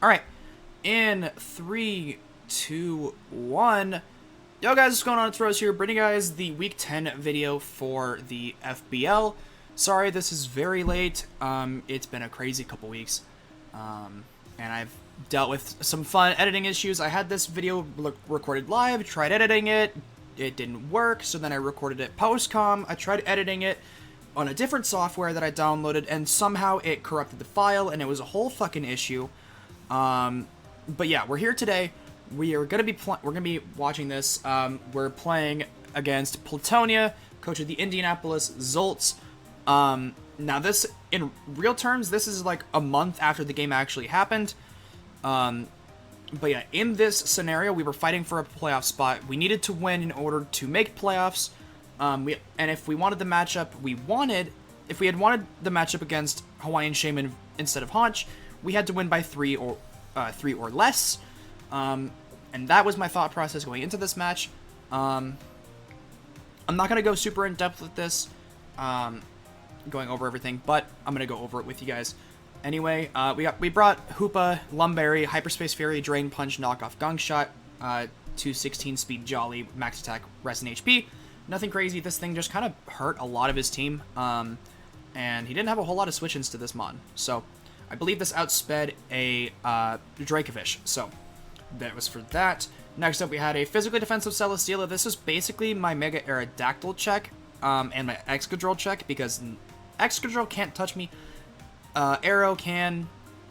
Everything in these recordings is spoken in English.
All right, in three, two, one. Yo guys, what's going on? It's Rose here, bringing you guys the Week 10 video for the FBL. Sorry, this is very late. It's been a crazy couple weeks, and I've dealt with some fun editing issues. I had this video recorded live, tried editing it, it didn't work, so then I recorded it post-com. I tried editing it on a different software that I downloaded, and somehow it corrupted the file, and it was a whole fucking issue. But yeah, we're here today. We are gonna be watching this. We're playing against Platonia, coach of the Indianapolis Zolts. Now this, in real terms, this is like a month after the game actually happened. But yeah, in this scenario, we were fighting for a playoff spot. We needed to win in order to make playoffs. And if we wanted the matchup, if we had wanted the matchup against Hawaiian Shaman instead of Haunch, we had to win by three or less. And that was my thought process going into this match. I'm not gonna go super in depth with this, going over everything, but I'm gonna go over it with you guys. Anyway, we brought Hoopa, Lumberry, Hyperspace Fury, Drain Punch, Knockoff Gungshot, 216 speed Jolly, max attack, rest and HP. Nothing crazy. This thing just kind of hurt a lot of his team, and he didn't have a whole lot of switch-ins to this mon. So I believe this outsped a Dracovish, so that was for that. Next up, we had a physically defensive Celesteela. This is basically my Mega Aerodactyl check, and my Excadrill check, because Excadrill can't touch me. Arrow can,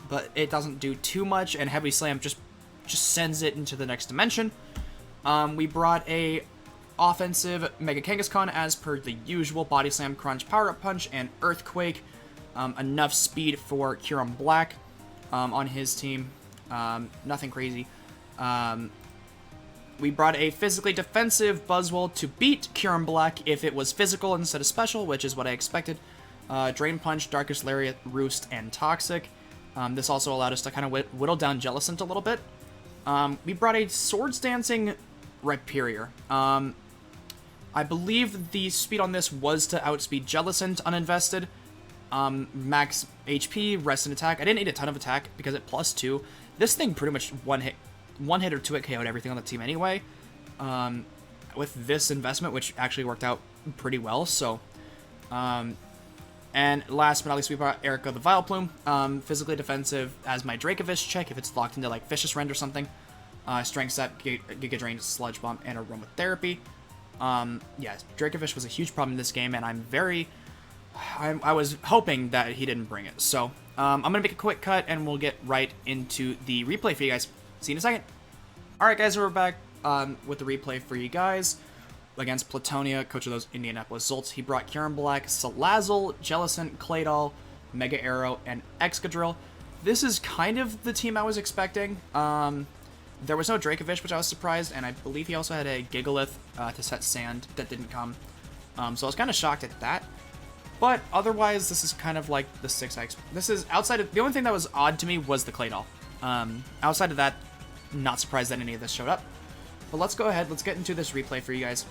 but it doesn't do too much, and Heavy Slam just sends it into the next dimension. We brought a offensive Mega Kangaskhan as per the usual: Body Slam, Crunch, Power Up Punch, and Earthquake. Enough speed for Kyurem Black on his team. Nothing crazy. We brought a physically defensive Buzzwole to beat Kyurem Black if it was physical instead of special, which is what I expected. Drain Punch, Darkest Lariat, Roost, and Toxic. This also allowed us to kind of whittle down Jellicent a little bit. We brought a Swords Dancing Rhyperior. I believe the speed on this was to outspeed Jellicent uninvested. Max HP, rest and attack. I didn't need a ton of attack because it +2. This thing pretty much one hit or two hit KO'd everything on the team anyway. With this investment, which actually worked out pretty well. So, and last but not least, we brought Erica the Vileplume. Physically defensive as my Dracovish check if it's locked into like Vicious Rend or something. Strength Set, Giga Drain, Sludge Bomb, and Aromatherapy. Yeah, Dracovish was a huge problem in this game, and I was hoping that he didn't bring it. So, I'm going to make a quick cut, and we'll get right into the replay for you guys. See you in a second. Alright guys, we're back with the replay for you guys. Against Platonia, coach of those Indianapolis Zolts. He brought Kyurem Black, Salazzle, Jellicent, Claydol, Mega Arrow, and Excadrill. This is kind of the team I was expecting. There was no Dracovish, which I was surprised, and I believe he also had a Gigalith to set Sand that didn't come. So I was kind of shocked at that. But otherwise, this is kind of like the 6x. This is outside of... The only thing that was odd to me was the Claydol. Outside of that, not surprised that any of this showed up. But let's go ahead. Let's get into this replay for you guys.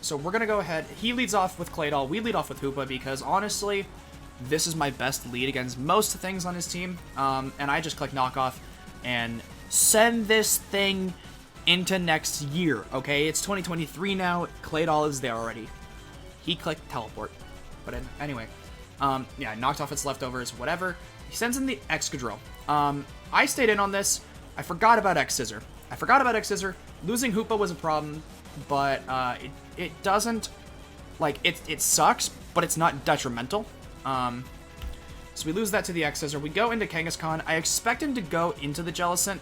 So we're going to go ahead. He leads off with Claydol. We lead off with Hoopa because, honestly, this is my best lead against most things on his team. And I just click Knockoff and send this thing into next year, okay? It's 2023 now. Claydol is there already. He clicked Teleport. But anyway, yeah, knocked off its leftovers, whatever. He sends in the Excadrill. I stayed in on this. I forgot about X-Scissor. Losing Hoopa was a problem, but it doesn't, like, it sucks, but it's not detrimental. So we lose that to the X-Scissor. We go into Kangaskhan. I expect him to go into the Jellicent.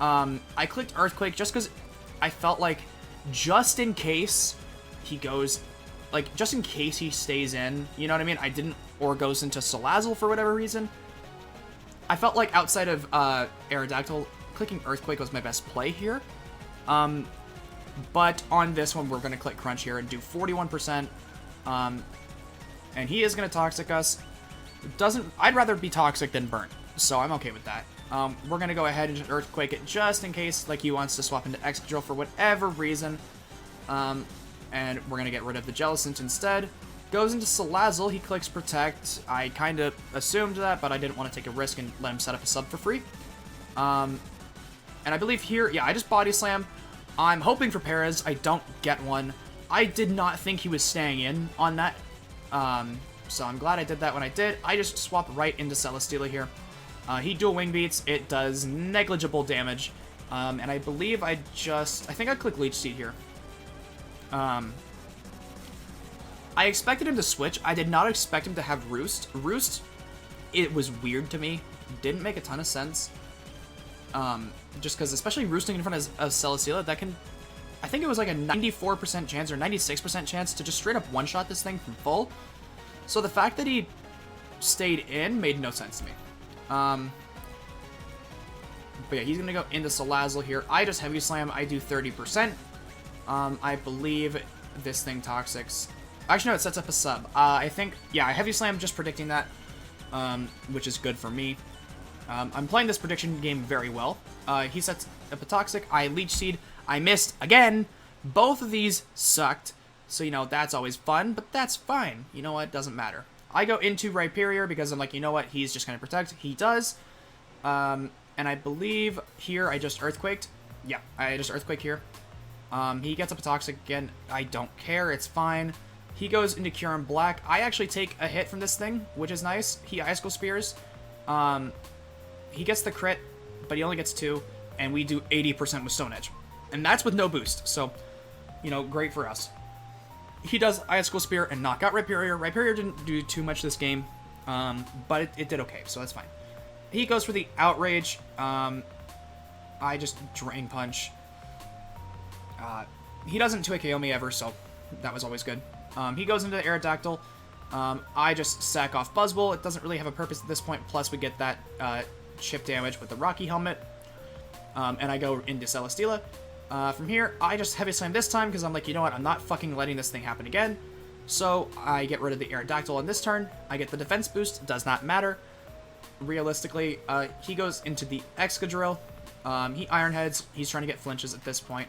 I clicked Earthquake just because I felt like just in case he goes... Like, just in case he stays in, you know what I mean? I didn't, or goes into Salazzle for whatever reason. I felt like outside of Aerodactyl, clicking Earthquake was my best play here. But on this one, we're going to click Crunch here and do 41%. And he is going to Toxic us. I'd rather be Toxic than Burnt, so I'm okay with that. We're going to go ahead and just Earthquake it just in case, like, he wants to swap into Excadrill for whatever reason. And we're going to get rid of the Jellicent instead. Goes into Salazzle, he clicks Protect. I kind of assumed that, but I didn't want to take a risk and let him set up a sub for free. And I believe here, yeah, I just Body Slam. I'm hoping for Perez. I don't get one. I did not think he was staying in on that. So I'm glad I did that when I did. I just swap right into Celesteela here. He dual Wing Beats. It does negligible damage. And I believe I think I click Leech Seed here. I expected him to switch. I did not expect him to have Roost. Roost, it was weird to me. Didn't make a ton of sense. Just because, especially roosting in front of Celesteela, that can... I think it was like a 94% chance or 96% chance to just straight up one-shot this thing from full. So the fact that he stayed in made no sense to me. But yeah, he's going to go into Salazzle here. I just Heavy Slam. I do 30%. I believe this thing Toxics. Actually, no, it sets up a sub. I think, yeah, I Heavy Slam, just predicting that, which is good for me. I'm playing this prediction game very well. He sets up a Toxic. I Leech Seed. I missed again. Both of these sucked. So, you know, that's always fun, but that's fine. You know what? Doesn't matter. I go into Rhyperior because I'm like, you know what? He's just going to protect. He does. And I believe here I just Earthquaked. Yeah, I just Earthquake here. He gets up a Toxic again. I don't care. It's fine. He goes into Cure in Black. I actually take a hit from this thing, which is nice. He Icicle Spears. He gets the crit, but he only gets 2, and we do 80% with Stone Edge. And that's with no boost, so, you know, great for us. He does Icicle Spear and knock out Rhyperior. Rhyperior didn't do too much this game, but it did okay, so that's fine. He goes for the Outrage. I just Drain Punch. He doesn't 2 KO me ever, so that was always good. He goes into the Aerodactyl. I just sack off Buzzwole. It doesn't really have a purpose at this point, plus we get that chip damage with the Rocky Helmet. And I go into Celesteela. From here, I just Heavy Slam this time because I'm like, you know what, I'm not fucking letting this thing happen again. So I get rid of the Aerodactyl on this turn. I get the defense boost, does not matter. Realistically, he goes into the Excadrill. He Iron Heads. He's trying to get flinches at this point.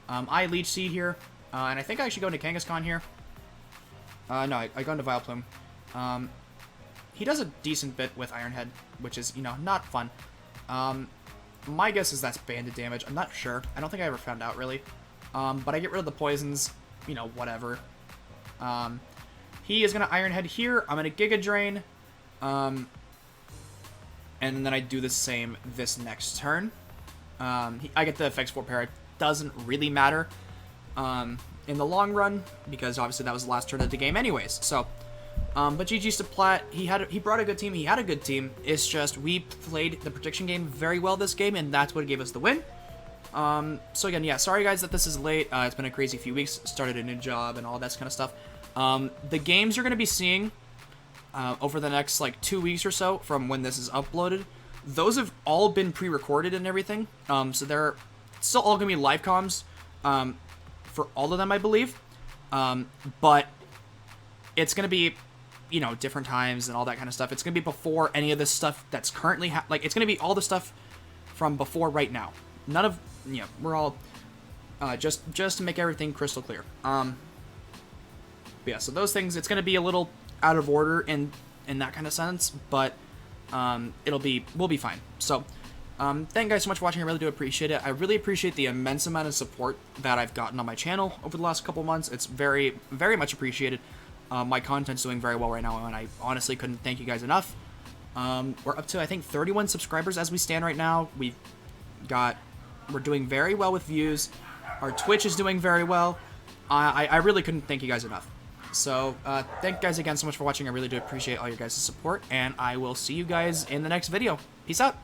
I Leech Seed here. And I think I actually go into Kangaskhan here. No, I go into Vileplume. He does a decent bit with Iron Head, which is, you know, not fun. My guess is that's banded damage. I'm not sure. I don't think I ever found out, really. But I get rid of the poisons. You know, whatever. He is going to Iron Head here. I'm going to Giga Drain. And then I do the same this next turn. I get the effects for pair. It doesn't really matter in the long run, because obviously that was the last turn of the game anyways. So, but GG's to Plat. He brought a good team. He had a good team. It's just we played the prediction game very well this game, and that's what gave us the win. So again, yeah, sorry guys that this is late. It's been a crazy few weeks. Started a new job and all that kind of stuff. The games you're going to be seeing over the next like 2 weeks or so from when this is uploaded, those have all been pre-recorded and everything. So they're still all going to be live comms for all of them, I believe. But it's going to be, you know, different times and all that kind of stuff. It's going to be before any of this stuff that's currently like, it's going to be all the stuff from before right now. None of, you know, we're all just to make everything crystal clear. But yeah, so those things, it's going to be a little out of order in that kind of sense, but we'll be fine. So thank you guys so much for watching. I really do appreciate it. I really appreciate the immense amount of support that I've gotten on my channel over the last couple months. It's very, very much appreciated. My content's doing very well right now, and I honestly couldn't thank you guys enough. We're up to, I think, 31 subscribers as we stand right now. We're doing very well with views. Our Twitch is doing very well. I really couldn't thank you guys enough. So, thank you guys again so much for watching. I really do appreciate all your guys' support, and I will see you guys in the next video. Peace out!